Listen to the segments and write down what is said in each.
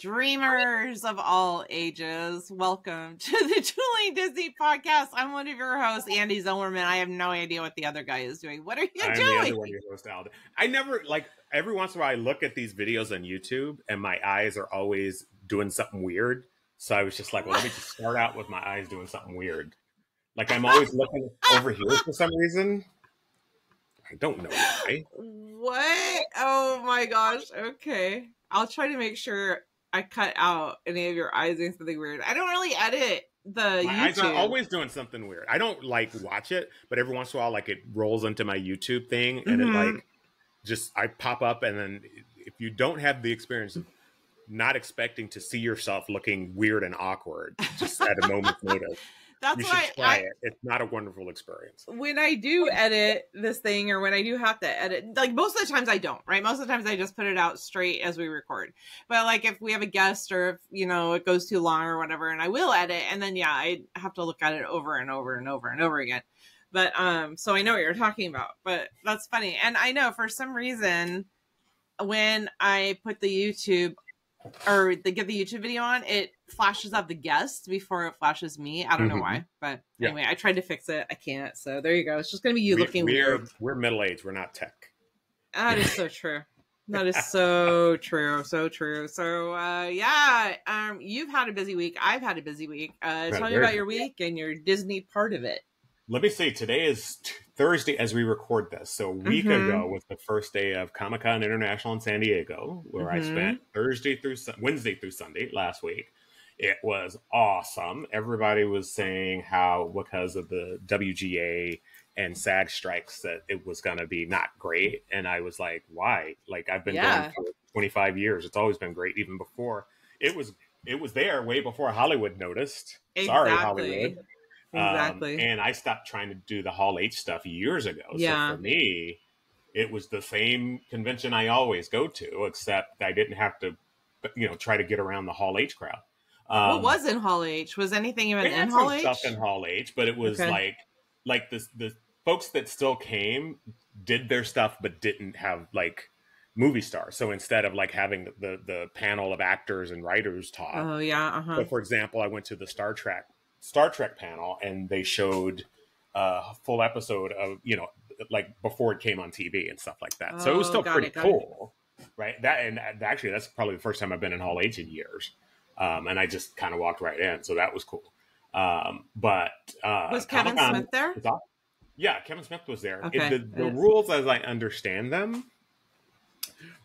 Dreamers of all ages, welcome to the Julie Disney podcast. I'm one of your hosts, Andee Zilmerman. I have no idea what the other guy is doing. What are you doing? I'm the other one, your host, Aldee. I never, every once in a while I look at these videos on YouTube and my eyes are always doing something weird. So I was just like, well, let me just start out with my eyes doing something weird. Like I'm always looking over here for some reason. I don't know why. What? Oh my gosh. Okay. I'll try to make sure I cut out any of your eyes doing something weird. I don't really edit the my YouTube. eyes are always doing something weird. I don't watch it, but every once in a while, it rolls into my YouTube thing and it I pop up. And then if you don't have the experience of not expecting to see yourself looking weird and awkward just at a moment's notice, you should try it. It's not a wonderful experience. When I do edit this thing, or when I do have to edit, most of the times I don't, right? Most of the times I just put it out straight as we record. But if we have a guest, or if, it goes too long or whatever, and I will edit, and then, I have to look at it over and over and over and over again. But, so I know what you're talking about, but that's funny. And I know for some reason, when I put the YouTube or they get the YouTube video on, it flashes up the guest before it flashes me. I don't know why, but anyway, I tried to fix it. I can't. So there you go. It's just going to be you looking weird. We're middle-aged. We're not tech. That is so true. That is so true. So true. So, you've had a busy week. I've had a busy week. Tell me about your week and your Disney part of it. Let me see. Today is Thursday as we record this. So a week ago was the first day of Comic-Con International in San Diego, where I spent Wednesday through Sunday last week. It was awesome. Everybody was saying how, because of the WGA and SAG strikes, that it was going to be not great. And I was like, why? I've been going for 25 years. It's always been great, even before. It was there way before Hollywood noticed. Exactly. Sorry, Hollywood. Exactly. And I stopped trying to do the Hall H stuff years ago. Yeah. So for me, it was the same convention I always go to, except I didn't have to, try to get around the Hall H crowd. What was in Hall H? Was anything even in Hall H? Stuff in Hall H, but it was the folks that still came did their stuff, but didn't have movie stars. So instead of having the panel of actors and writers talk. Oh yeah. So for example, I went to the Star Trek panel, and they showed a full episode of, before it came on TV and stuff like that. So it was still pretty cool, right? Actually, that's probably the first time I've been in Hall H in years. And I just kind of walked right in. So that was cool. But was Kevin Smith there? Yeah, Kevin Smith was there. Okay. The rules, as I understand them,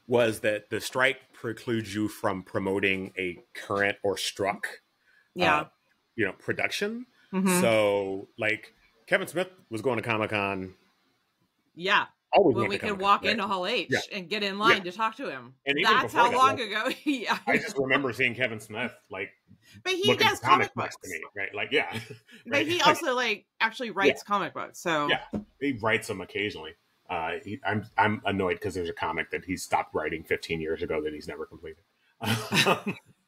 was that the strike precludes you from promoting a current or struck production. So Kevin Smith was going to Comic-Con. Yeah. When we could walk into Hall H and get in line to talk to him. And that's how long ago. Yeah. I just remember seeing Kevin Smith but he does comic books to me, right? But he also actually writes comic books. So yeah, he writes them occasionally. I'm annoyed because there's a comic that he stopped writing 15 years ago that he's never completed.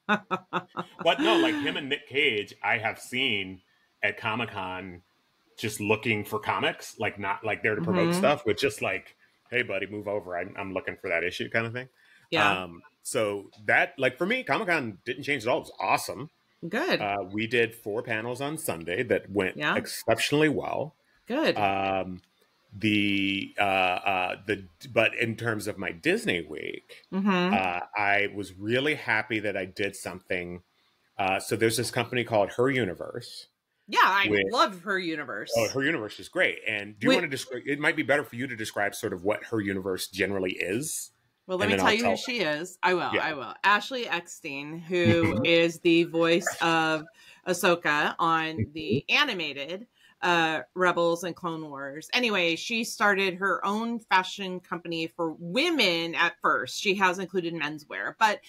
But no, him and Nick Cage, I have seen at Comic-Con just looking for comics, not there to promote stuff, but just hey buddy, move over. I'm looking for that issue kind of thing. Yeah. So that for me, Comic-Con didn't change at all. It was awesome. Good. We did 4 panels on Sunday that went exceptionally well. Good. But in terms of my Disney week, I was really happy that I did something. So there's this company called Her Universe. Yeah, I love Her Universe. Oh, Her Universe is great. And do you want to describe? It might be better for you to describe sort of what Her Universe generally is. Well, let me tell you who she is. I will. Ashley Eckstein, who is the voice of Ahsoka on the animated Rebels and Clone Wars. Anyway, she started her own fashion company for women at first. She has included menswear, but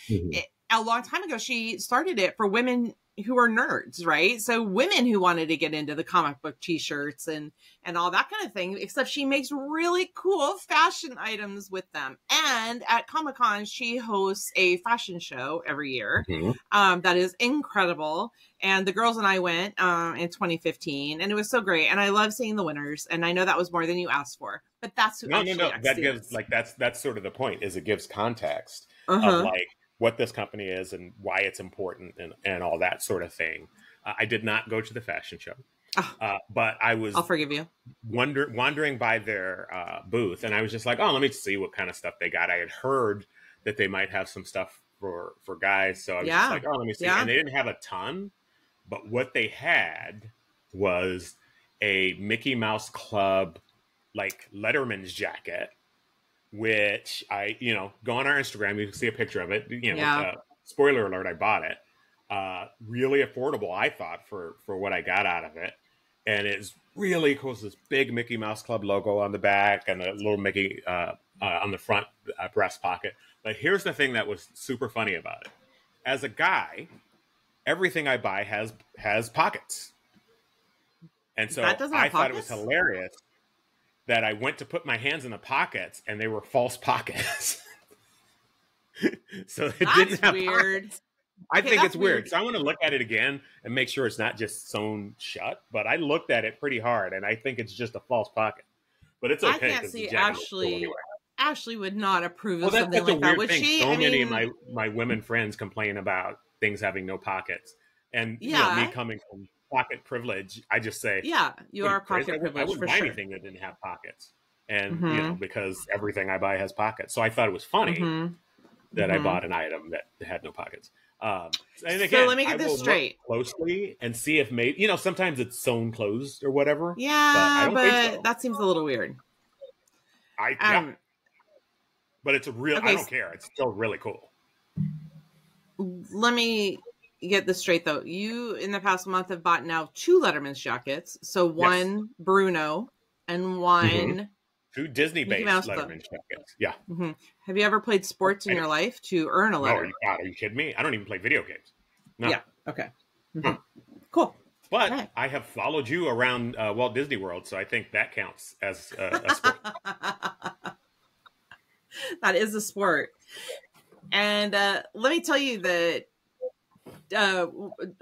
a long time ago, she started it for women who are nerds, right? So women who wanted to get into the comic book t-shirts and all that kind of thing, except she makes really cool fashion items with them. And at Comic-Con, she hosts a fashion show every year that is incredible. And the girls and I went in 2015, and it was so great. And I love seeing the winners. And I know that was more than you asked for, but that's who no. That gives that's sort of the point, is it gives context of what this company is and why it's important and all that sort of thing. I did not go to the fashion show, but I was. I'll forgive you. Wandering by their booth, and I was just like, oh, let me see what kind of stuff they got. I had heard that they might have some stuff for guys, so I was just like, oh, let me see. Yeah. And they didn't have a ton, but what they had was a Mickey Mouse Club like Letterman's jacket, which I, go on our Instagram, you can see a picture of it. Spoiler alert, I bought it. Really affordable, I thought, for what I got out of it. And it's really cool. It's this big Mickey Mouse Club logo on the back and a little Mickey on the front breast pocket. But here's the thing that was super funny about it. As a guy, everything I buy has pockets. And so I thought it was hilarious that I went to put my hands in the pockets and they were false pockets. So it didn't have pockets. I think it's weird. So I want to look at it again and make sure it's not just sewn shut. But I looked at it pretty hard and I think it's just a false pocket. But it's okay. I can't see Ashley would not approve of something like that. Would she? So many of my women friends complain about things having no pockets. And me coming from pocket privilege, I just say, you are pocket privileged. I wouldn't buy anything that didn't have pockets. And, because everything I buy has pockets. So I thought it was funny that I bought an item that had no pockets. And again, so let me get this straight closely and see if maybe, sometimes it's sewn closed or whatever. Yeah, but that seems a little weird. But it's a real, I don't care. It's still really cool. Let me get this straight though. You in the past month have bought now 2 Letterman's jackets. So one Bruno and one 2 Disney-based Letterman jackets. Yeah. Have you ever played sports in your life to earn a letter? No, are you kidding me? I don't even play video games. No. Yeah. Okay. Cool. But I have followed you around Walt Disney World, so I think that counts as a sport. That is a sport. And let me tell you that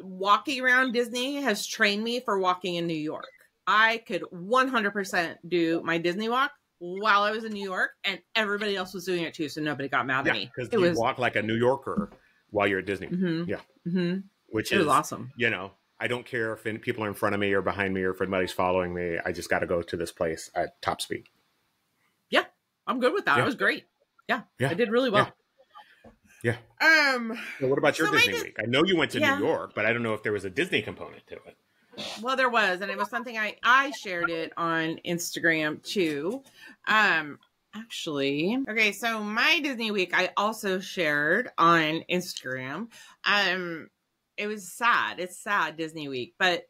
walking around Disney has trained me for walking in New York. I could 100% do my Disney walk while I was in New York, and everybody else was doing it too, so nobody got mad at me. Because you walk like a New Yorker while you're at Disney. Which is awesome. I don't care if people are in front of me or behind me or if anybody's following me. I just got to go to this place at top speed. Yeah, I'm good with that. It was great. Yeah, I did really well. Yeah. So what about your Disney week? I know you went to New York, but I don't know if there was a Disney component to it. Well, there was, and it was something I shared it on Instagram too. Actually, okay, so my Disney week I also shared on Instagram. It was sad. It's sad Disney week, but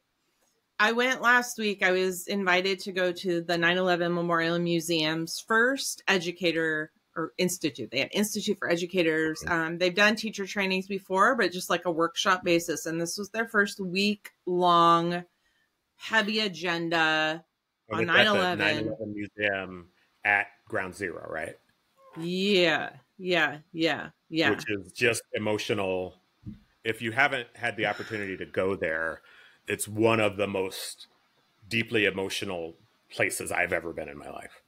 I went last week. I was invited to go to the 9/11 Memorial Museum's first educator or institute. They have Institute for Educators. They've done teacher trainings before, but just like a workshop basis. And this was their first week-long heavy agenda on 9/11. 9/11 Museum at Ground Zero, right? Yeah. Which is just emotional. If you haven't had the opportunity to go there, it's one of the most deeply emotional places I've ever been in my life.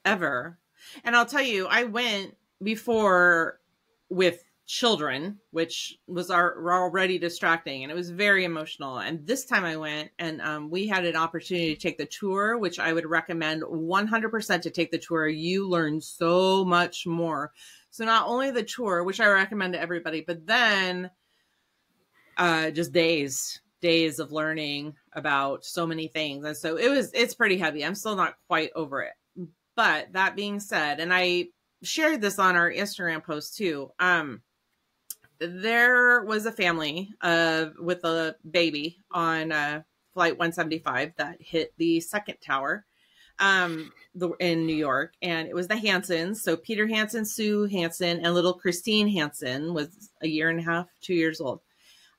Ever. And I'll tell you, I went before with children, which was already distracting, and it was very emotional. And this time I went, and we had an opportunity to take the tour, which I would recommend 100% to take the tour. You learn so much more. So not only the tour, which I recommend to everybody, but then just days of learning about so many things. And so it's pretty heavy. I'm still not quite over it. But that being said, and I shared this on our Instagram post too, there was a family with a baby on Flight 175 that hit the second tower in New York. And it was the Hansons. So Peter Hansen, Sue Hansen, and little Christine Hansen was 1.5, 2 years old.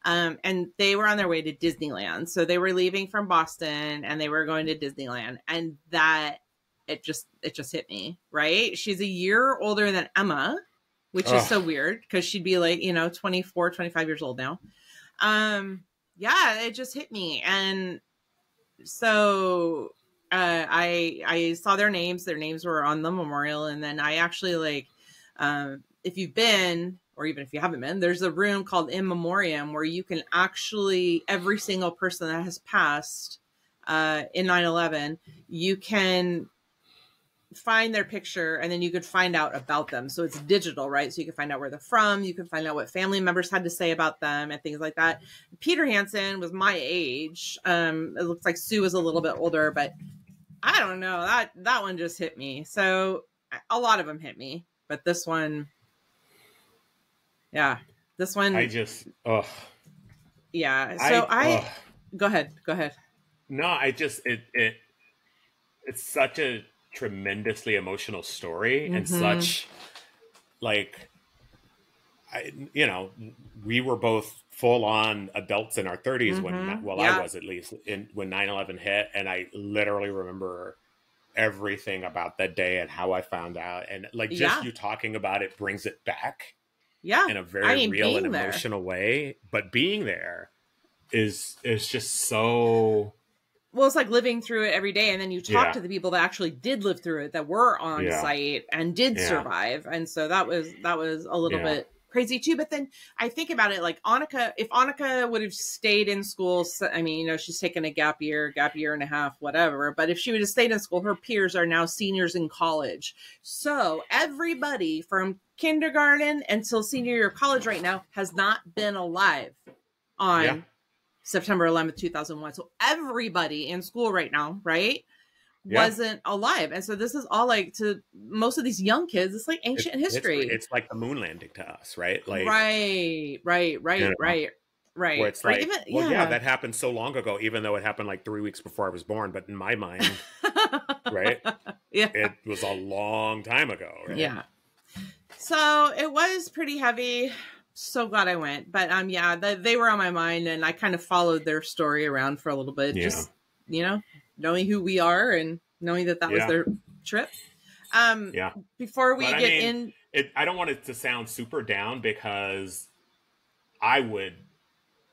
And they were on their way to Disneyland. So they were leaving from Boston and they were going to Disneyland. And that it just hit me, right? She's a year older than Emma, which is so weird because she'd be like, 24, 25 years old now. It just hit me. And so I saw their names. Their names were on the memorial. And then I actually if you've been or even if you haven't been, there's a room called In Memoriam where you can actually, every single person that has passed in 9/11, you can find their picture and then you could find out about them. So it's digital, right? So you can find out where they're from. You can find out what family members had to say about them and things like that. Peter Hansen was my age. It looks like Sue was a little bit older, but I don't know. That one just hit me. So a lot of them hit me, but this one, yeah, this one. I just, yeah. So go ahead. No, it's such a tremendously emotional story and such like, we were both full on adults in our 30s when, I was at least when 9/11 hit. And I literally remember everything about that day and how I found out. And like, just you talking about it brings it back in a very real and emotional way. But being there is just so... Well, it's like living through it every day. And then you talk to the people that actually did live through it, that were on site and did survive. And so that was a little bit crazy too. But then I think about it, like if Annika would have stayed in school, I mean, she's taken a gap year and a half, whatever. But if she would have stayed in school, her peers are now seniors in college. So everybody from kindergarten until senior year of college right now has not been alive on September 11th, 2001. So everybody in school right now, right, wasn't alive. And so this is all like, to most of these young kids, it's like ancient history. It's like the moon landing to us, right? Like, right. Where it's like, even, that happened so long ago, even though it happened like 3 weeks before I was born. But in my mind, right? It was a long time ago, right? Yeah. So it was pretty heavy. So glad I went. But they were on my mind, and I kind of followed their story around for a little bit. Just, knowing who we are and knowing that was their trip. Before we in... I don't want it to sound super down, because I would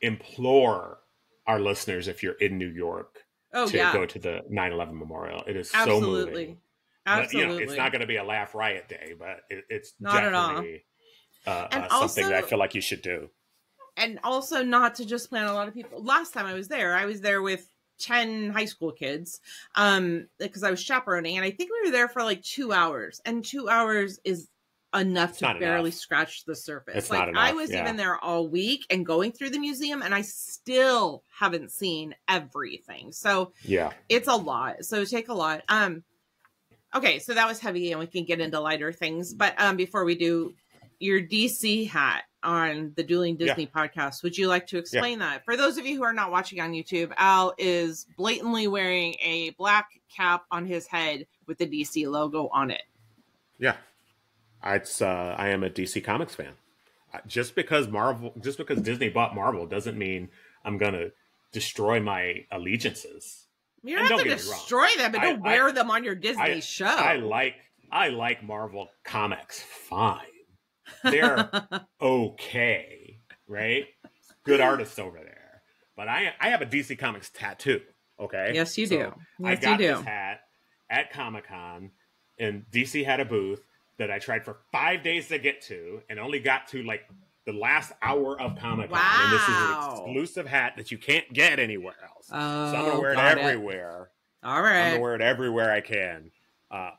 implore our listeners, if you're in New York, to go to the 9/11 memorial. It is so moving. Absolutely. But, it's not going to be a laugh riot day, but it's not definitely something that I feel like you should do. And also not to just plan a lot of people. Last time I was there with 10 high school kids, because I was chaperoning, and I think we were there for like 2 hours, and 2 hours is enough to barely scratch the surface. It's like, not enough. I was even there all week and going through the museum, and I still haven't seen everything. So it's a lot. So take a lot. Okay, so that was heavy, and we can get into lighter things. But before we do, your DC hat on the Dueling Disney podcast, would you like to explain that? For those of you who are not watching on YouTube, Al is blatantly wearing a black cap on his head with the DC logo on it. Yeah. I am a DC Comics fan. Just because Disney bought Marvel doesn't mean I'm going to destroy my allegiances. You don't have to destroy them, but don't wear them on your Disney show. I like Marvel comics fine. They're okay, right? Good artists over there. But I have a DC Comics tattoo, okay? Yes, you do. I got this hat at Comic-Con, and DC had a booth that I tried for 5 days to get to, and only got to like the last hour of Comic-Con. Wow. And this is an exclusive hat that you can't get anywhere else. So I'm going to wear it everywhere. All right. I'm going to wear it everywhere I can.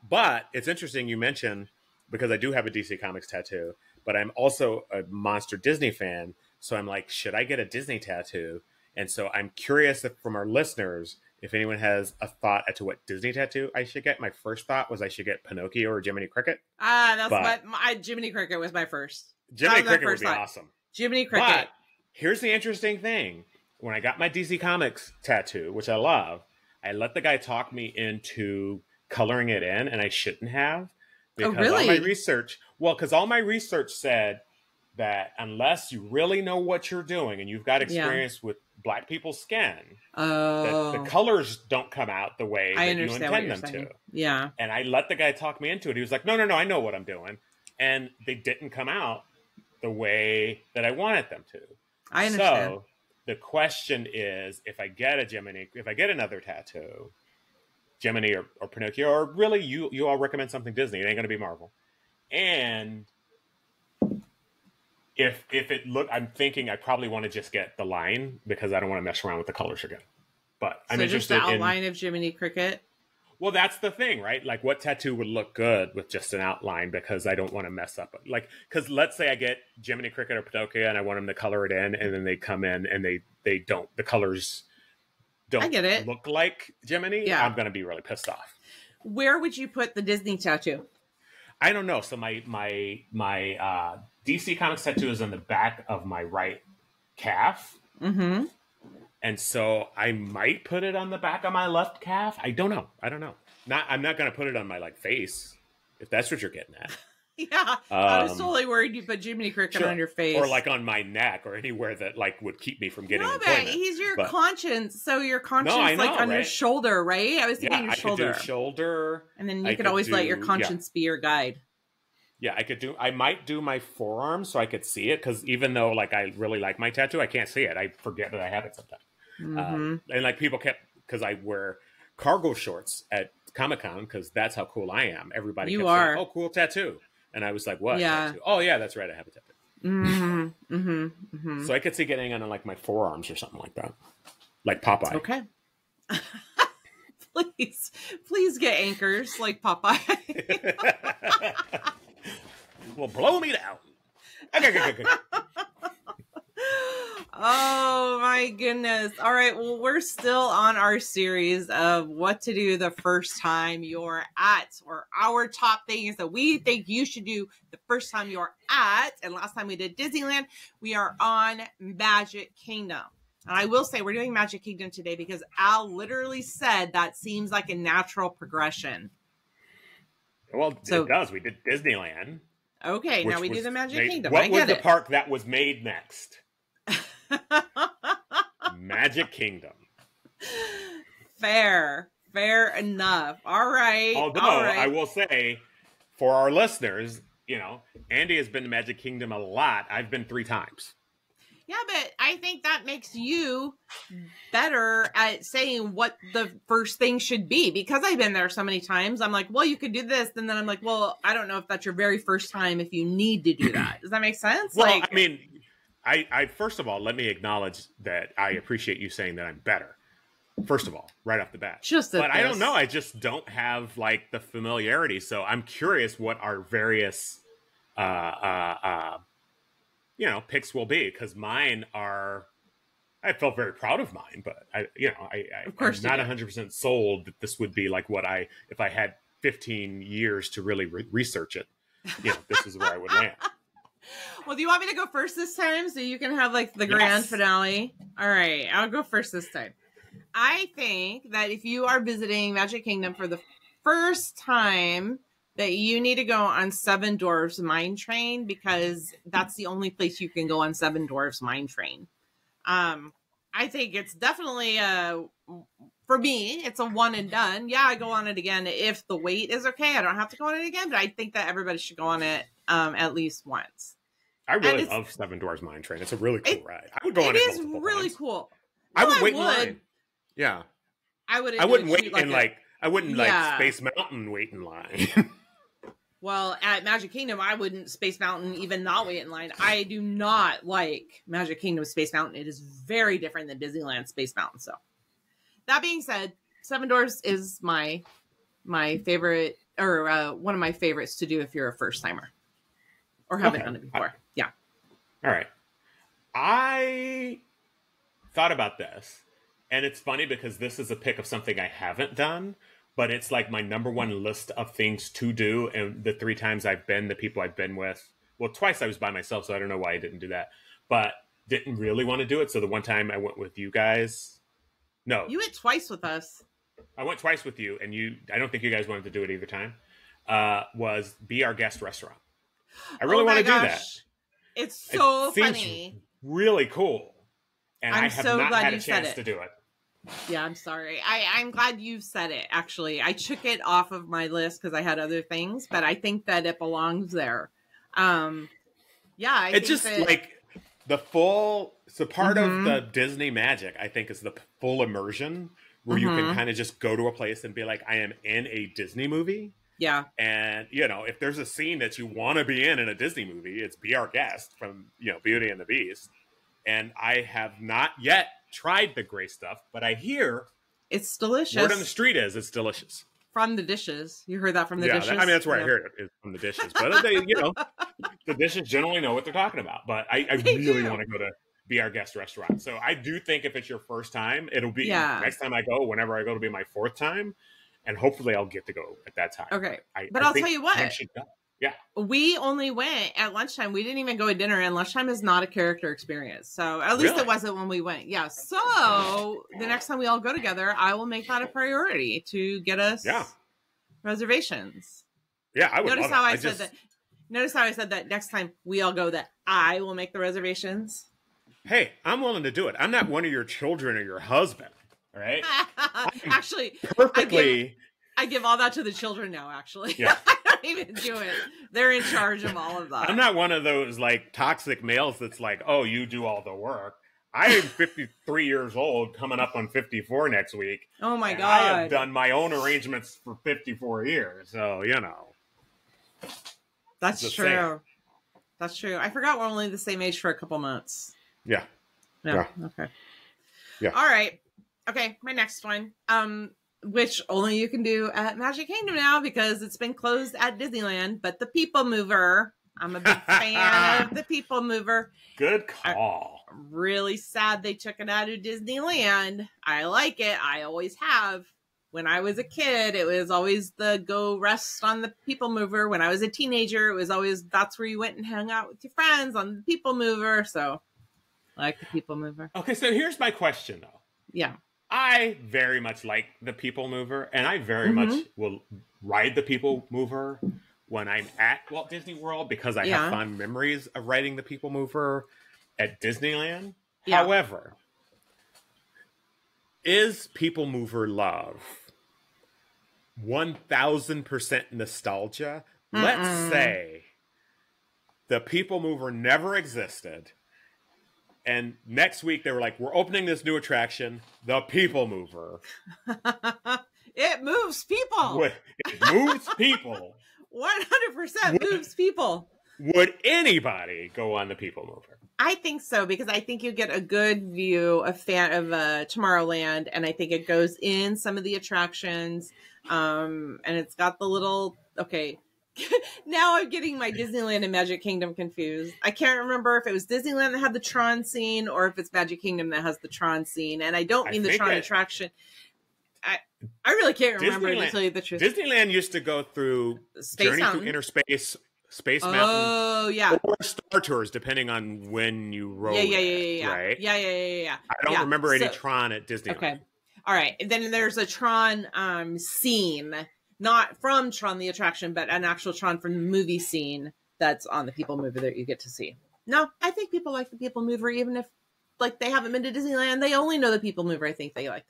But it's interesting you mentioned, because I do have a DC Comics tattoo, but I'm also a monster Disney fan. So I'm like, should I get a Disney tattoo? And so I'm curious from our listeners, if anyone has a thought as to what Disney tattoo I should get. My first thought was I should get Pinocchio or Jiminy Cricket. Jiminy Cricket was my first. Jiminy Cricket would be awesome. Jiminy Cricket. But here's the interesting thing. When I got my DC Comics tattoo, which I love, I let the guy talk me into coloring it in, and I shouldn't have. Because all my research, all my research said that unless you really know what you're doing and you've got experience with Black people's skin, that the colors don't come out the way that you intend them to. Yeah. And I let the guy talk me into it. He was like, no, I know what I'm doing. And they didn't come out the way that I wanted them to. I understand. So the question is, if I get another tattoo, Jiminy or Pinocchio, or really you all recommend something Disney, it ain't going to be Marvel. And if it look, I'm thinking I probably want to just get the line because I don't want to mess around with the colors again. But I'm so just interested the outline of Jiminy Cricket. Well, that's the thing, right? Like, what tattoo would look good with just an outline? Because I don't want to mess up. Like, because let's say I get Jiminy Cricket or Padokia, and I want them to color it in, and then they come in and they don't. The colors I don't get it. look like Jiminy. Yeah. I'm gonna be really pissed off. Where would you put the Disney tattoo? I don't know. So my DC Comics tattoo is on the back of my right calf. Mm-hmm. And so I might put it on the back of my left calf. I don't know. I'm not going to put it on my like face, if that's what you're getting at. Yeah, I was totally worried you put Jiminy Cricket on your face, or like on my neck, or anywhere that like would keep me from getting employment. But he's your conscience, so your conscience like on your shoulder, right? I was thinking your shoulder. I could do shoulder, and then you could always let your conscience be your guide. Yeah, I might do my forearm so I could see it, because even though like I really like my tattoo, I can't see it. I forget that I have it sometimes. And like people kept, because I wear cargo shorts at Comic-Con because that's how cool I am. Everybody kept saying, "Oh, cool tattoo," and I was like, "What?" Yeah. Tattoo? Oh yeah, that's right. I have a tattoo. So I could see getting on like my forearms or something like that, like Popeye. Okay. please get anchors like Popeye. Well, blow me down. Oh my goodness. All right. Well, we're still on our series of what to do the first time you're at, or our top things that we think you should do the first time you're at. And last time we did Disneyland, we are on Magic Kingdom. And I will say we're doing Magic Kingdom today because Al literally said that seems like a natural progression. Well, it does. We did Disneyland. Okay, now we do the Magic Kingdom. What was the park that was made next? Magic Kingdom. Fair enough. All right. Although I will say, for our listeners, Andee has been to Magic Kingdom a lot. I've been 3 times. Yeah, but I think that makes you better at saying what the first thing should be, because I've been there so many times. I'm like, well, you could do this. And then I'm like, well, I don't know if that's your very first time if you need to do that. Does that make sense? Well, I mean, I first of all, let me acknowledge that I appreciate you saying that I'm better. First of all, right off the bat. But I don't know. I just don't have like the familiarity. So I'm curious what our various picks will be, because mine are, I felt very proud of mine, but I'm not 100% sold that this would be like if I had 15 years to really research it, this is where I would land. Well, do you want me to go first this time so you can have like the grand finale? All right, I'll go first this time. I think that if you are visiting Magic Kingdom for the first time, that you need to go on Seven Dwarfs Mine Train, because that's the only place you can go on Seven Dwarfs Mine Train. I think it's definitely for me, it's a one and done. Yeah, I go on it again if the wait is okay. I don't have to go on it again, but I think that everybody should go on it at least once. I really love Seven Dwarfs Mine Train. It's a really cool ride. I would go on it multiple times. It is really cool. I would wait in line. Yeah. I wouldn't wait in I wouldn't like Space Mountain wait in line. Well, at Magic Kingdom, I wouldn't Space Mountain even not wait in line. I do not like Magic Kingdom Space Mountain. It is very different than Disneyland Space Mountain. So that being said, Seven Dwarfs is my favorite, or one of my favorites to do if you're a first timer or haven't done it before. Yeah. All right. I thought about this, and it's funny because this is a pick of something I haven't done, but it's like my number one list of things to do. And the 3 times I've been, the people I've been with, well, twice I was by myself, so I don't know why I didn't do that, but didn't really want to do it. So the one time I went with you guys, no. You went twice with us. I went twice with you, and I don't think you guys wanted to do it either time, was Be Our Guest restaurant. I really want to do that. It's so funny. Seems really cool. And I have not had a chance to do it. Yeah, I'm sorry. I'm glad you've said it, actually. I took it off of my list because I had other things, but I think that it belongs there. It's just like the full, so part of the Disney magic, I think, is the full immersion where you can kind of just go to a place and be like, I am in a Disney movie. Yeah. And, you know, if there's a scene that you want to be in a Disney movie, it's Be Our Guest from, you know, Beauty and the Beast. And I have not yet tried the gray stuff, but I hear it's delicious. Word on the street is it's delicious. From the dishes. You heard that from the dishes? I mean, that's where I heard it, is from the dishes. But, they, you know, the dishes generally know what they're talking about. But I really want to go to Be Our Guest restaurant. So I do think if it's your first time, it'll be next time I go, whenever I go, it'll be my fourth time. And hopefully I'll get to go at that time. Okay. But I'll tell you what. Yeah. We only went at lunchtime. We didn't even go at dinner, and lunchtime is not a character experience. So at least it wasn't when we went. Yeah. So the next time we all go together, I will make that a priority to get us reservations. Yeah, I would Notice how I said that. Notice how I said that next time we all go that I will make the reservations. Hey, I'm willing to do it. I'm not one of your children or your husband. All right. Actually, perfectly. I give all that to the children now, actually. Yeah. I don't even do it. They're in charge of all of that. I'm not one of those like toxic males that's like, oh, you do all the work. I am 53 years old, coming up on 54 next week. Oh my God. I have done my own arrangements for 54 years. So, you know. That's true. Same. That's true. I forgot we're only the same age for a couple months. Yeah. Yeah. Okay. Yeah. All right. Okay. My next one. Which only you can do at Magic Kingdom now because it's been closed at Disneyland. But the People Mover, I'm a big fan of the People Mover. Good call. I'm really sad they took it out of Disneyland. I like it. I always have. When I was a kid, it was always the go rest on the People Mover. When I was a teenager, it was always that's where you went and hung out with your friends on the People Mover. So I like the People Mover. Okay, so here's my question, though. Yeah. I very much like the People Mover, and I very much will ride the People Mover when I'm at Walt Disney World because I have fond memories of riding the People Mover at Disneyland. Yeah. However, is People Mover love 1,000% nostalgia? Let's say the People Mover never existed. And next week, they were like, we're opening this new attraction, the People Mover. It moves people. It moves people. 100% moves people. Would anybody go on the People Mover? I think so, because I think you get a good view of Tomorrowland, and I think it goes in some of the attractions. And it's got the little, now I'm getting my Disneyland and Magic Kingdom confused. I can't remember if it was Disneyland that had the Tron scene or if it's Magic Kingdom that has the Tron scene. And I don't mean the Tron attraction. I really can't remember to tell you the truth. Disneyland used to go through Journey Through Inner Space, Space Mountain. Oh, yeah. Or Star Tours, depending on when you rode yeah. Right? Yeah. I don't remember any Tron at Disneyland. Okay. All right. And then there's a Tron scene. Not from Tron the attraction, but an actual Tron from the movie scene that's on the People Mover that you get to see. No, I think people like the People Mover, even if they haven't been to Disneyland. They only know the People Mover. I think they like.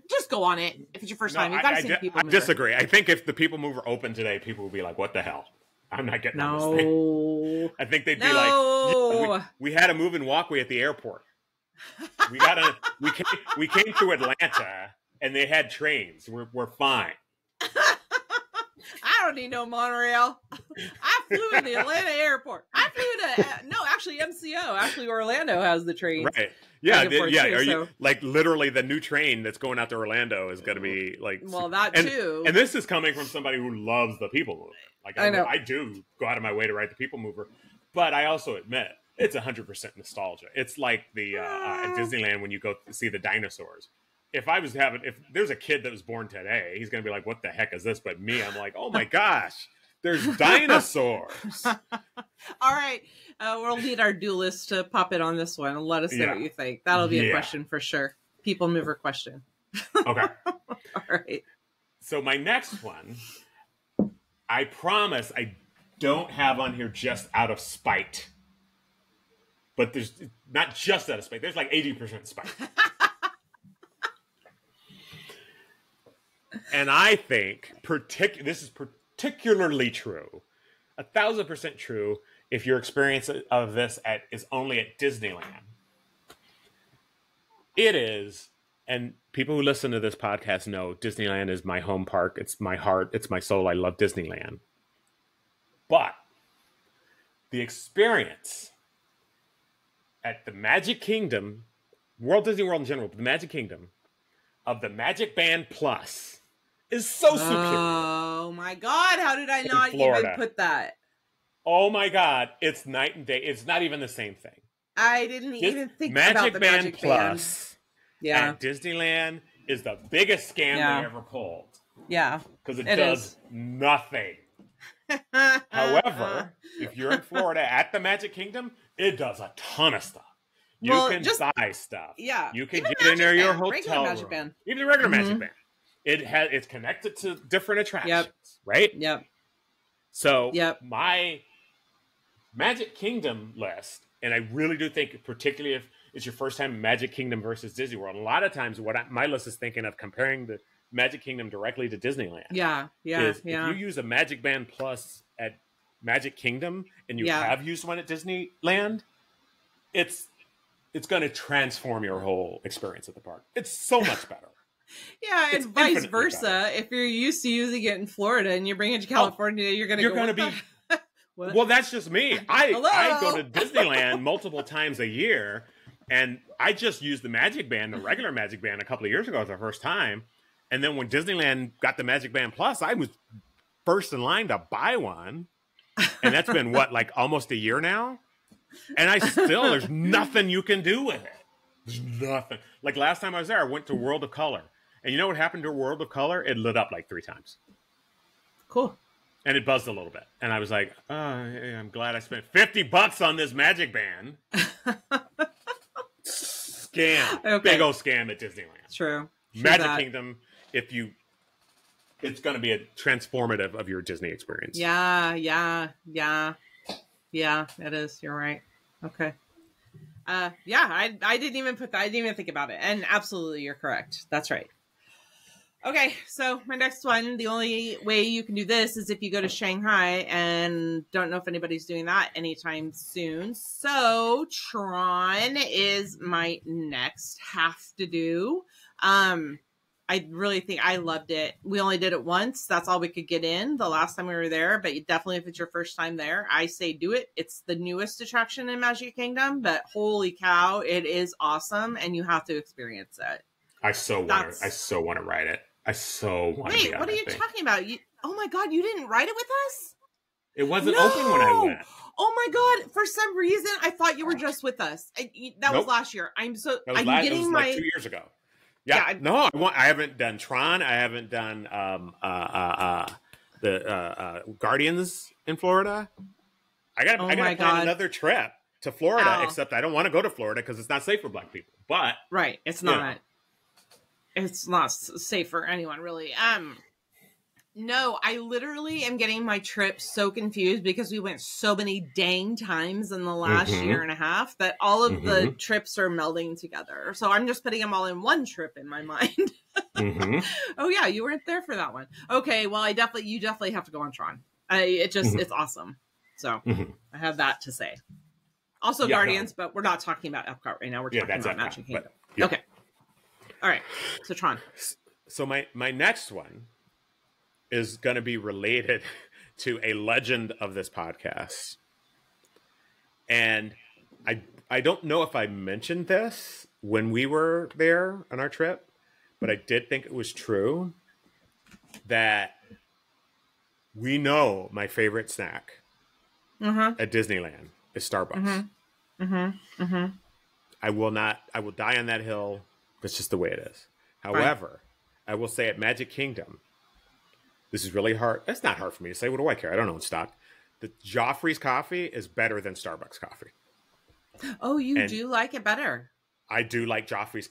Just go on it if it's your first time. You've got to see the People Mover. I disagree. I think if the People Mover opened today, people would be like, "What the hell? I'm not getting on this thing." I think they'd be like, "We had a moving walkway at the airport. We came through Atlanta, and they had trains. We're fine." I don't need no monorail. I flew in the Atlanta airport. I flew to actually MCO. Actually, Orlando has the train. Right. Yeah. You literally the new train that's going out to Orlando is going to be like. Well, that too. And this is coming from somebody who loves the People Mover. Like I know. I do go out of my way to ride the People Mover, but I also admit it's 100% nostalgia. It's like the at Disneyland when you go see the dinosaurs. If there's a kid that was born today, he's going to be like, what the heck is this? But me, I'm like, oh my gosh, there's dinosaurs. All right. We'll need our duelist to pop it on this one and let us know what you think. That'll be a question for sure. People Mover question. Okay. All right. So my next one, I promise I don't have on here just out of spite. But there's not just out of spite. There's like 80% spite. And I think this is particularly true, 1,000% true, if your experience of this is only at Disneyland. It is and people who listen to this podcast know Disneyland is my home park. It's my heart. It's my soul. I love Disneyland. But the experience at the Magic Kingdom, Walt Disney World in general, but the Magic Kingdom, of the Magic Band Plus is so superior. Oh my God. How did I not even put that? Oh my God. It's night and day. It's not even the same thing. I didn't even think about the Magic Band Plus at Disneyland is the biggest scam they ever pulled. Yeah. Because it does nothing. However, if you're in Florida at the Magic Kingdom, it does a ton of stuff. You can buy stuff. Yeah. You can get in there your hotel room. Even the regular Magic Band. It's connected to different attractions. Right? Yep. So my Magic Kingdom list, and I really do think, particularly if it's your first time Magic Kingdom versus Disney World, a lot of times my list is thinking of comparing the Magic Kingdom directly to Disneyland. If you use a Magic Band Plus at Magic Kingdom and you have used one at Disneyland, it's going to transform your whole experience at the park. It's so much better. Yeah, and vice versa. Better. If you're used to using it in Florida and you bring it to California, you're going to be... Well, that's just me. I go to Disneyland multiple times a year, and I just used the Magic Band, the regular Magic Band, a couple of years ago for the first time. And then when Disneyland got the Magic Band Plus, I was first in line to buy one. And that's been, almost a year now? And there's nothing you can do with it. There's nothing. Like last time I was there, I went to World of Color. And you know what happened to World of Color? It lit up 3 times. Cool. And it buzzed a little bit. And I was like, oh, I'm glad I spent $50 on this Magic Band. Scam. Okay. Big old scam at Disneyland. True. Magic Kingdom, it's going to be a transformative of your Disney experience. Yeah, it is. You're right. Okay. I didn't even put that. I didn't even think about it. And absolutely, you're correct. That's right. Okay, so my next one, the only way you can do this is if you go to Shanghai, and don't know if anybody's doing that anytime soon. So Tron is my next have to do. I really think I loved it. We only did it once. That's all we could get in the last time we were there. But definitely if it's your first time there, I say do it. It's the newest attraction in Magic Kingdom, but holy cow, it is awesome, and you have to experience it. I so want to ride it. I so want to. Wait, what are you talking about? Oh my God, you didn't ride it with us? It wasn't open when I went. Oh my God! For some reason, I thought you were just with us. That was last year. I'm getting my 2 years ago. Yeah, no, I haven't done Tron. I haven't done the Guardians in Florida. I got to plan another trip to Florida. Except I don't want to go to Florida because it's not safe for Black people. But it's not. It's not safe for anyone, really. No, I literally am getting my trip so confused because we went so many dang times in the last year and a half that all of the trips are melding together. So I'm just putting them all in one trip in my mind. Oh yeah, you weren't there for that one. Okay, well you definitely have to go on Tron. It's awesome. So I have that to say. Also Guardians, but we're not talking about Epcot right now. We're talking about Magic Kingdom. Okay. All right. So Tron. So my next one is going to be related to a legend of this podcast. And I don't know if I mentioned this when we were there on our trip, but I did think it was true that we know my favorite snack at Disneyland is Starbucks. I will die on that hill. That's just the way it is. However, I will say at Magic Kingdom, this is really hard. That's not hard for me to say. What do I care? I don't own stock. The Joffrey's coffee is better than Starbucks coffee. Oh, you do like it better? I do like Joffrey's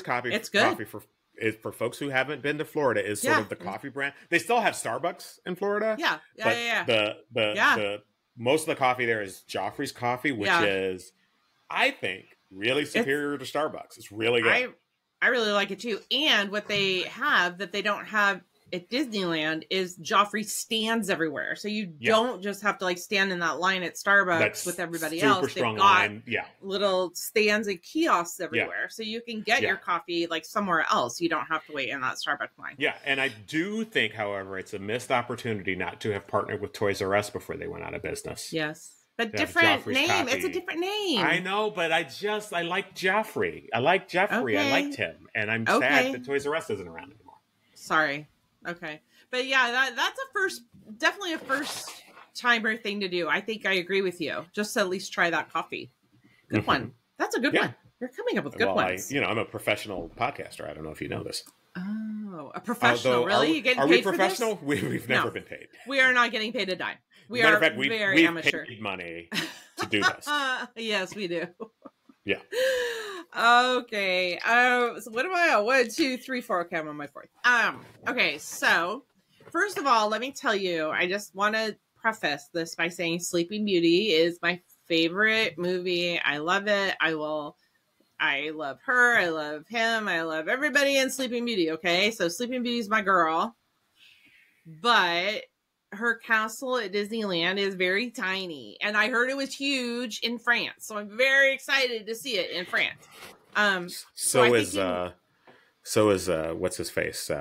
coffee. It's good. Coffee for folks who haven't been to Florida is sort of the coffee brand. They still have Starbucks in Florida. The most of the coffee there is Joffrey's coffee, which is, I think, really superior to Starbucks. It's really good. I really like it too. And what they have that they don't have at Disneyland is Joffrey stands everywhere. So you don't just have to like stand in that line at Starbucks with everybody else. They've got line. little stands and kiosks everywhere. So you can get your coffee like somewhere else. You don't have to wait in that Starbucks line. Yeah. And I do think, however, it's a missed opportunity not to have partnered with Toys R Us before they went out of business. Yes. But different name. Coffee. It's a different name. I know, but I like Joffrey. I liked him. And I'm sad that Toys R Us isn't around anymore. Sorry. Okay. But yeah, that's definitely a first timer thing to do. I think I agree with you. Just to at least try that coffee. Good one. That's a good one. You're coming up with good ones. I'm a professional podcaster. I don't know if you know this. Oh, a professional, really? You getting paid we professional? For this? We've never been paid. We are not getting paid a dime. We Matter are of fact, very amateur. Paid money to do this. Yes, we do. Yeah. Okay. So what am I on? 1, 2, 3, 4. Okay, I'm on my fourth. Okay, so first of all, let me tell you, I just want to preface this by saying Sleeping Beauty is my favorite movie. I love it. I love her. I love him. I love everybody in Sleeping Beauty. Okay. So Sleeping Beauty is my girl, but her castle at Disneyland is very tiny. And I heard it was huge in France. So I'm very excited to see it in France. So is what's his face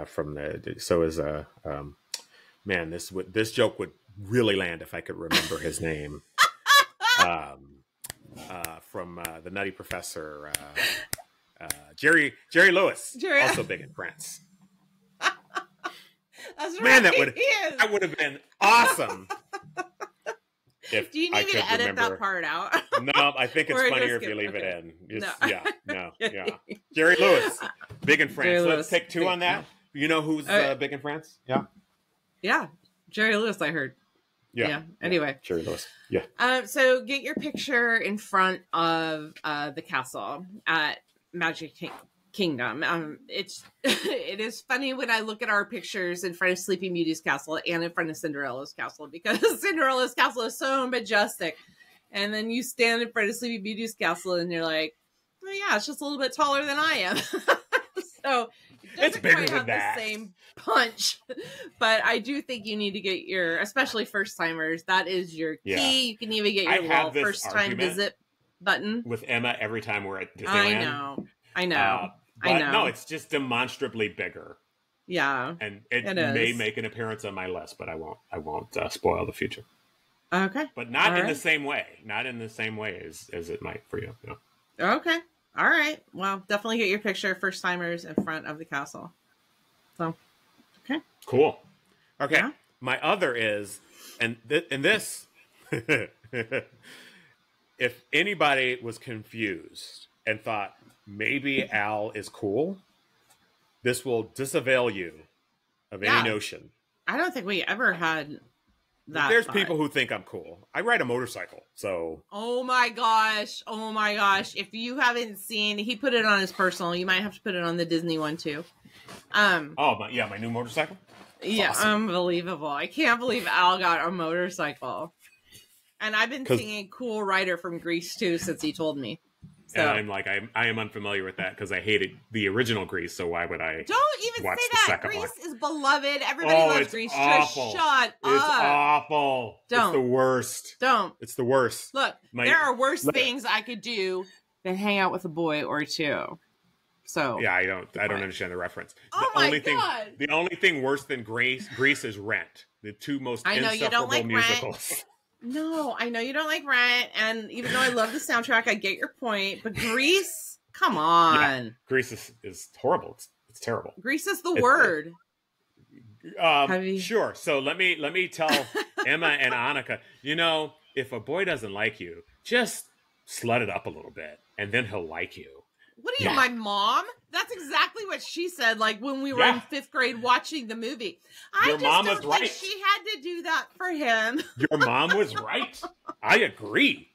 man, this joke would really land if I could remember his name. From the Nutty Professor, Jerry Lewis, also big in France. That's man, right. that would have been awesome. If do you need me to edit that part out? No, I think it's funnier if you leave it in. Yeah. Jerry Lewis, big in France. Let's take 2 on that. You know who's big in France? Yeah. Yeah, Jerry Lewis. I heard. Yeah. Anyway, Jerry Lewis. Yeah. So get your picture in front of the castle at Magic Kingdom. It is funny when I look at our pictures in front of Sleeping Beauty's castle and in front of Cinderella's castle, because Cinderella's castle is so majestic, and then you stand in front of Sleeping Beauty's castle and you're like, oh yeah, it's just a little bit taller than I am. So it's bigger than that. The same punch, but I do think you need to get your, especially first timers, that is your key. Yeah. You can even get your little first time visit button with Emma every time we're at Disneyland. I know. No, it's just demonstrably bigger. Yeah, and it may make an appearance on my list, but I won't spoil the future. Okay, but not in the same way. Not in the same way as it might for you. No. Okay. All right. Well, definitely get your picture, first timers, in front of the castle. So, okay. Cool. Okay. Yeah. My other is, and this, if anybody was confused and thought maybe Al is cool, this will disavail you of any notion. I don't think we ever had that. There's people who think I'm cool. I ride a motorcycle, so. Oh my gosh. If you haven't seen, he put it on his personal. You might have to put it on the Disney one too. My new motorcycle? That's awesome. Unbelievable. I can't believe Al got a motorcycle. And I've been singing Cool Rider from Grease too since he told me. So. And I'm like, I am unfamiliar with that because I hated the original Grease, so why would I? Don't even say that. Grease is beloved. Everybody loves Grease. Awful. Just shut up. It's awful. Don't. It's the worst. Don't. It's the worst. Look, there are worse things I could do than hang out with a boy or two. So yeah, I don't understand the reference. The only thing worse than Grease is Rent. The two most insufferable musicals. Rent. No, I know you don't like Rent, and even though I love the soundtrack, I get your point. But Grease, come on. Yeah, Grease is horrible. It's terrible. Grease is the word. Sure. So let me tell Emma and Annika, if a boy doesn't like you, just slut it up a little bit, and then he'll like you. What are you, my mom? That's exactly what she said, like when we were in 5th grade watching the movie. Your mom was right. She had to do that for him. Your mom was right. I agree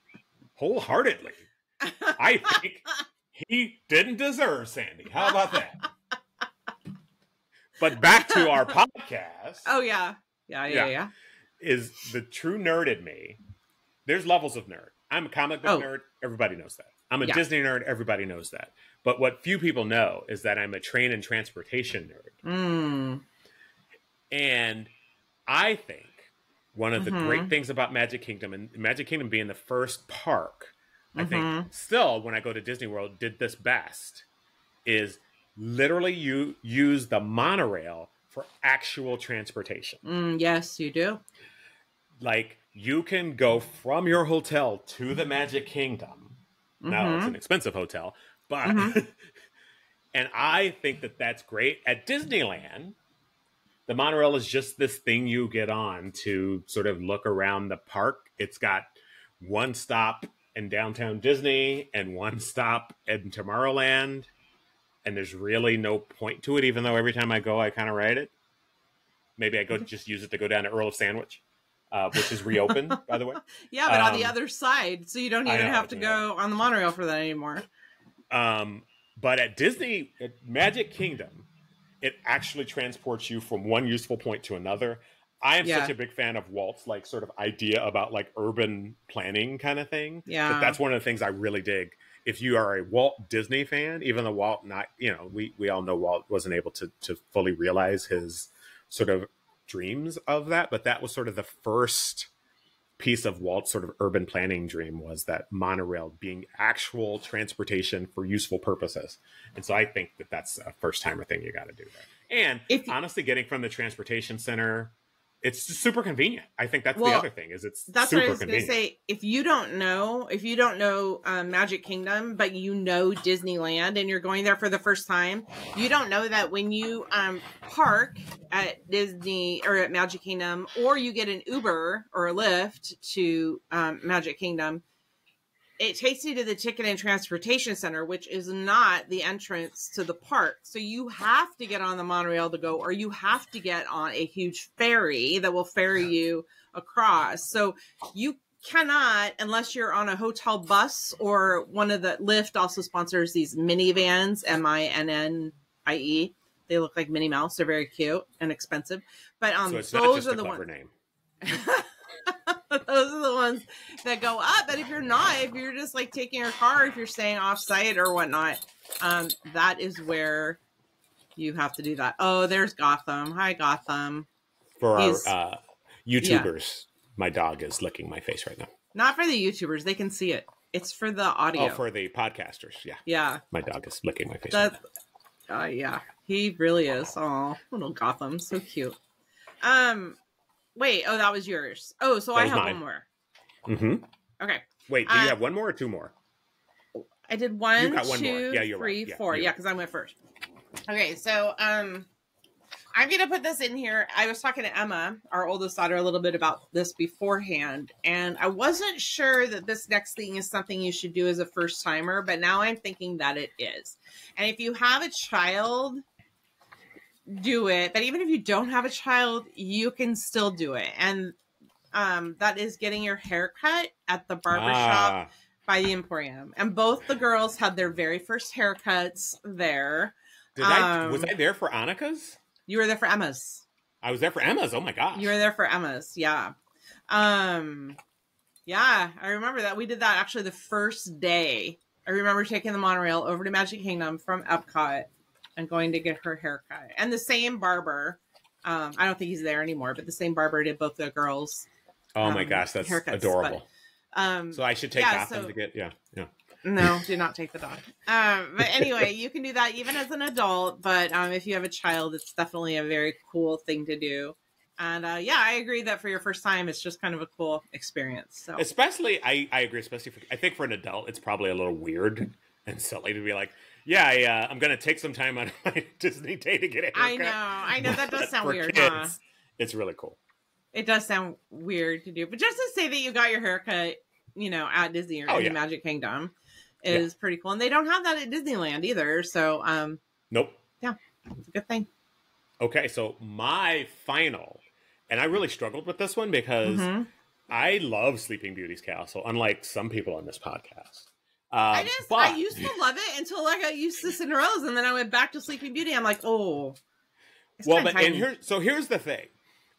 wholeheartedly. I think he didn't deserve Sandy. How about that? But back to our podcast. Oh, yeah. Yeah. Is the true nerd in me. There's levels of nerd. I'm a comic book nerd. Everybody knows that. I'm a Disney nerd. Everybody knows that. But what few people know is that I'm a train and transportation nerd. And I think one of the great things about Magic Kingdom, and Magic Kingdom being the first park, I think still when I go to Disney World did this best, is literally you use the monorail for actual transportation. Yes, you do. Like you can go from your hotel to the Magic Kingdom. Now it's an expensive hotel, but and I think that that's great. At Disneyland, the monorail is just this thing you get on to sort of look around the park. It's got one stop in downtown Disney and one stop in Tomorrowland. And there's really no point to it, even though every time I go, I kind of ride it. Maybe I go just use it to go down to Earl of Sandwich, which is reopened, by the way. Yeah, but on the other side, so you don't even have to go on the monorail for that anymore. But at Magic Kingdom, it actually transports you from one useful point to another. I am such a big fan of Walt's like sort of idea about like urban planning kind of thing. Yeah, that's one of the things I really dig. If you are a Walt Disney fan, even though Walt we all know Walt wasn't able to fully realize his sort of dreams of that, but that was sort of the first piece of Walt's sort of urban planning dream, was that monorail being actual transportation for useful purposes. And so I think that that's a first timer thing you got to do there. And honestly, getting from the transportation center, it's super convenient. I think that's the other thing, is that's super what I was convenient. Gonna say. If you don't know Magic Kingdom, but you know Disneyland and you're going there for the first time, you don't know that when you park at Disney or at Magic Kingdom, or you get an Uber or a Lyft to Magic Kingdom, it takes you to the Ticket and Transportation Center, which is not the entrance to the park. So you have to get on the monorail to go, or you have to get on a huge ferry that will ferry you across. So you cannot, unless you're on a hotel bus, or one of the Lyft also sponsors these minivans, MINNIE. They look like Minnie Mouse. They're very cute and expensive. But so it's those not just are a the clever ones. name. Those are the ones that go up. But if you're just like taking your car, if you're staying off site or whatnot, that is where you have to do that. Oh, there's Gotham. Hi, Gotham. For our YouTubers, my dog is licking my face right now. Not for the YouTubers. They can see it. It's for the audio. Oh, for the podcasters. Yeah. Yeah. My dog is licking my face right now. Yeah. He really is. Oh, little Gotham. So cute. Wait, that was yours. Oh, so I have one more. Mm-hmm. Okay. Wait, do you have one more or two more? I did one, got one 2, more. Yeah, you're 3, right. 4. Yeah, because I went first. Okay, so I'm gonna put this in here. I was talking to Emma, our oldest daughter, a little bit about this beforehand, and I wasn't sure that this next thing is something you should do as a first timer, but now I'm thinking that it is. And if you have a child, do it. But even if you don't have a child, you can still do it. And that is getting your hair cut at the barbershop by the Emporium. And both the girls had their very first haircuts there. Was I there for Annika's? You were there for Emma's. I was there for Emma's. Oh my gosh. You were there for Emma's. Yeah. Yeah, I remember that. We did that actually the first day. I remember taking the monorail over to Magic Kingdom from Epcot and going to get her haircut. And the same barber, I don't think he's there anymore, but the same barber did both the girls. Oh my gosh, that's haircuts, adorable. But, so I should take Gotham to get, No, do not take the dog. But anyway, you can do that even as an adult, but if you have a child, it's definitely a very cool thing to do. And I agree that for your first time, it's just kind of a cool experience. So especially, I agree, especially I think for an adult, it's probably a little weird and silly to be like, I'm going to take some time out of my Disney day to get a haircut. I know. That does sound weird, kids, huh? It's really cool. It does sound weird to do. But just to say that you got your haircut, at Disney or in the Magic Kingdom is pretty cool. And they don't have that at Disneyland either. So, nope. Yeah, it's a good thing. Okay, so my final, and I really struggled with this one because I love Sleeping Beauty's castle, unlike some people on this podcast. I used to love it until I got used to Cinderella's, and then I went back to Sleeping Beauty. I'm like, oh. Here's the thing.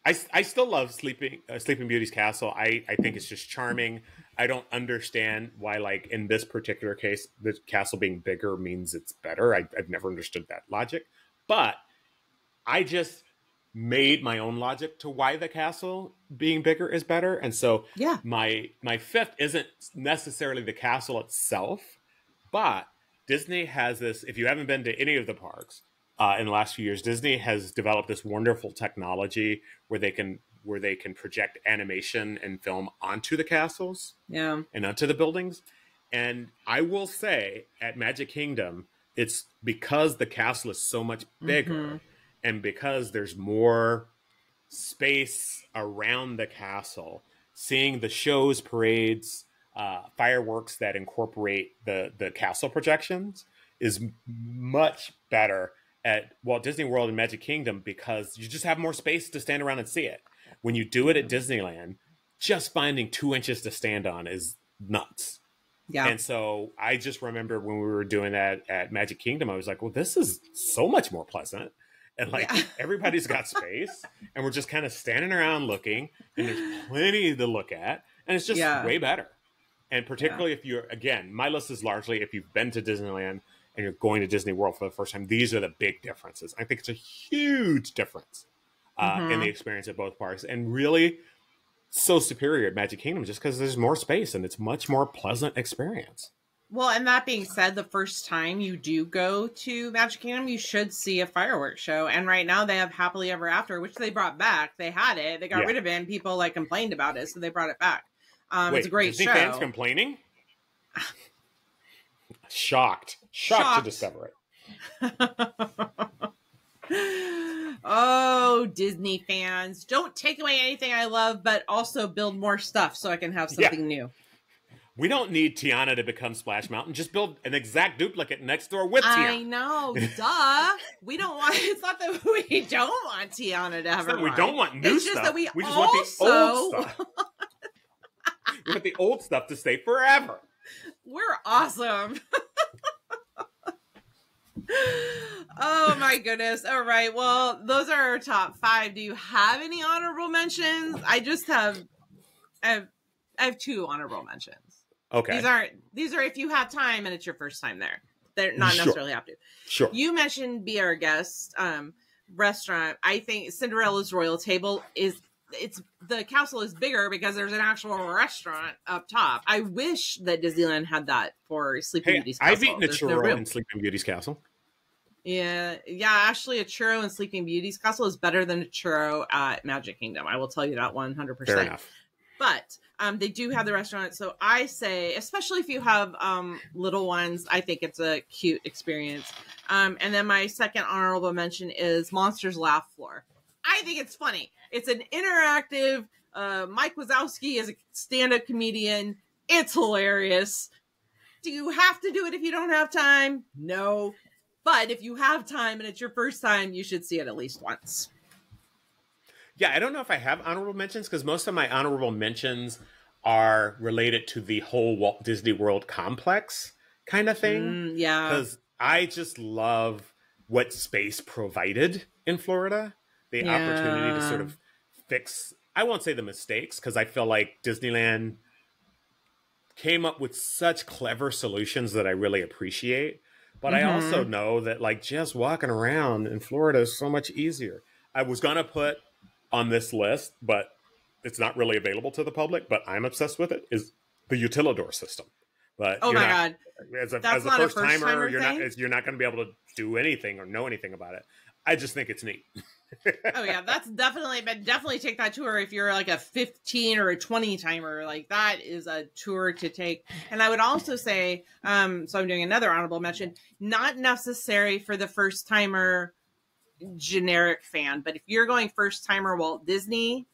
I still love Sleeping Beauty's castle. I think it's just charming. I don't understand why, like, in this particular case, the castle being bigger means it's better. I've never understood that logic. But made my own logic to why the castle being bigger is better. And so Yeah. my fifth isn't necessarily the castle itself, but Disney has this, if you haven't been to any of the parks in the last few years, Disney has developed this wonderful technology where they can project animation and film onto the castles and onto the buildings. And I will say at Magic Kingdom, it's because the castle is so much bigger and because there's more space around the castle, seeing the shows, parades, fireworks that incorporate the castle projections is much better at Walt Disney World and Magic Kingdom because you just have more space to stand around and see it. When you do it at Disneyland, just finding 2 inches to stand on is nuts. Yeah. And so I just remember when we were doing that at Magic Kingdom, I was like, well, this is so much more pleasant. And like everybody's got space and we're just kind of standing around looking and there's plenty to look at and it's just way better. And particularly if you're, again, my list is largely if you've been to Disneyland and you're going to Disney World for the first time, these are the big differences. I think it's a huge difference in the experience at both parks and really so superior at Magic Kingdom just because there's more space and it's much more pleasant experience. Well, and that being said, the first time you do go to Magic Kingdom, you should see a fireworks show. And right now they have Happily Ever After, which they brought back. They had it. They got rid of it and people like complained about it. So they brought it back. Wait, it's a great Disney show. Fans complaining? Shocked to discover it. Oh, Disney fans. Don't take away anything I love, but also build more stuff so I can have something new. We don't need Tiana to become Splash Mountain. Just build an exact duplicate next door with Tiana. I know, duh. We don't want. It's not that we don't want Tiana to have. We don't want new stuff. Just that we just want the old stuff. We want the old stuff to stay forever. We're awesome. Oh my goodness. All right. Well, those are our top 5. Do you have any honorable mentions? I just have 2 honorable mentions. Okay. These are if you have time and it's your first time there. They're not necessarily have to. Sure. You mentioned Be Our Guest restaurant. I think Cinderella's Royal Table the castle is bigger because there's an actual restaurant up top. I wish that Disneyland had that for Sleeping Beauty's castle. I've eaten a churro in Sleeping Beauty's castle. Yeah. Actually, a churro in Sleeping Beauty's castle is better than a churro at Magic Kingdom. I will tell you that 100%. Fair enough. But they do have the restaurant. So I say, especially if you have little ones, I think it's a cute experience. And then my second honorable mention is Monsters Laugh Floor. I think it's funny. It's an interactive. Mike Wazowski is a stand-up comedian. It's hilarious. Do you have to do it if you don't have time? No. But if you have time and it's your first time, you should see it at least once. Yeah, I don't know if I have honorable mentions because most of my honorable mentions are related to the whole Walt Disney World complex kind of thing. Yeah. Because I just love what space provided in Florida. The opportunity to sort of fix, I won't say the mistakes, because I feel like Disneyland came up with such clever solutions that I really appreciate. But I also know that like just walking around in Florida is so much easier. I was going to put on this list, but it's not really available to the public, but I'm obsessed with it, is the Utilidor system. But oh my God. As a first timer, you're not going to be able to do anything or know anything about it. I just think it's neat. Oh yeah, that's definitely take that tour if you're like a 15 or a 20 timer. Like that is a tour to take. And I would also say, so I'm doing another honorable mention, not necessary for the first timer generic fan, but if you're going first timer Walt Disney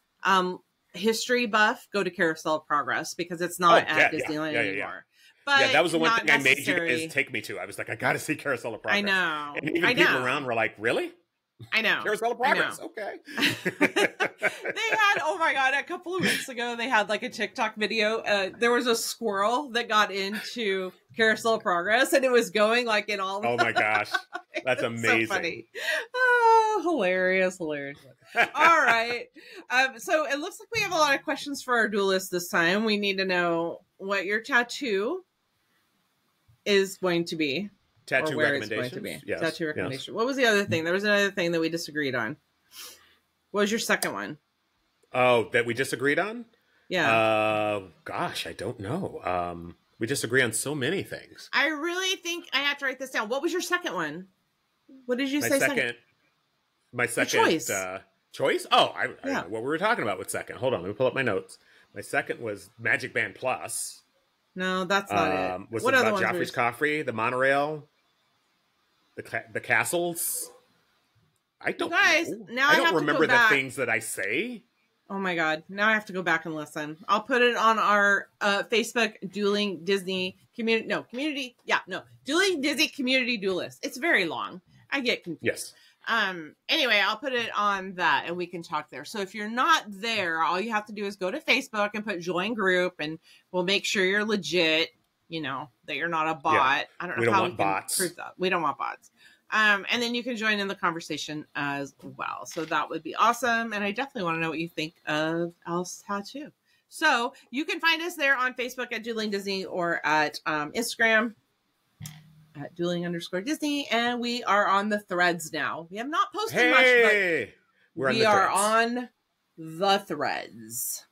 history buff, go to Carousel of Progress because it's not at Disneyland anymore. But that was the one thing I made you guys take me to. I was like, I got to see Carousel of Progress. I know. And even people around were like, really? I know. Carousel of Progress. Okay. They had, oh my God, a couple of weeks ago, they had like a TikTok video. There was a squirrel that got into Carousel of Progress and it was going like in all. Oh my gosh. That's amazing. So funny. Oh, hilarious. All right. So it looks like we have a lot of questions for our duelist this time. We need to know what your tattoo is going to be. Tattoo where recommendations? It's going to be. Yes. Tattoo recommendation. Yes. What was the other thing? There was another thing that we disagreed on. What was your second one? Oh, that we just agreed on? Yeah. Gosh, I don't know. We just agree on so many things. I really think I have to write this down. What was your second one? What did you say? My second choice. Choice? Oh, I don't know what we were talking about with second. Hold on, let me pull up my notes. My second was Magic Band Plus. No, that's not it. Was it about Joffrey's Coffee, the monorail, the castles? I don't know. Now I don't remember the things that I say. Oh my God. Now I have to go back and listen. I'll put it on our Facebook Dueling Disney community. Dueling Disney Community Duelist. It's very long. I get confused. Yes. Anyway, I'll put it on that and we can talk there. So if you're not there, all you have to do is go to Facebook and put join group and we'll make sure you're legit, that you're not a bot. Yeah. I don't know we don't how want we can bots. prove that. We don't want bots. And then you can join in the conversation as well. So that would be awesome. And I definitely want to know what you think of Elle's tattoo. So you can find us there on Facebook at Dueling Disney or at Instagram at Dueling_Disney. And we are on the threads now. We have not posted much, but we are on the threads.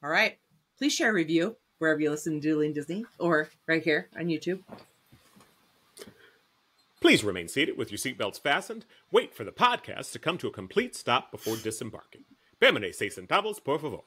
All right. Please share a review wherever you listen to Dueling Disney or right here on YouTube. Please remain seated with your seatbelts fastened. Wait for the podcast to come to a complete stop before disembarking. Permanece centavos, por favor.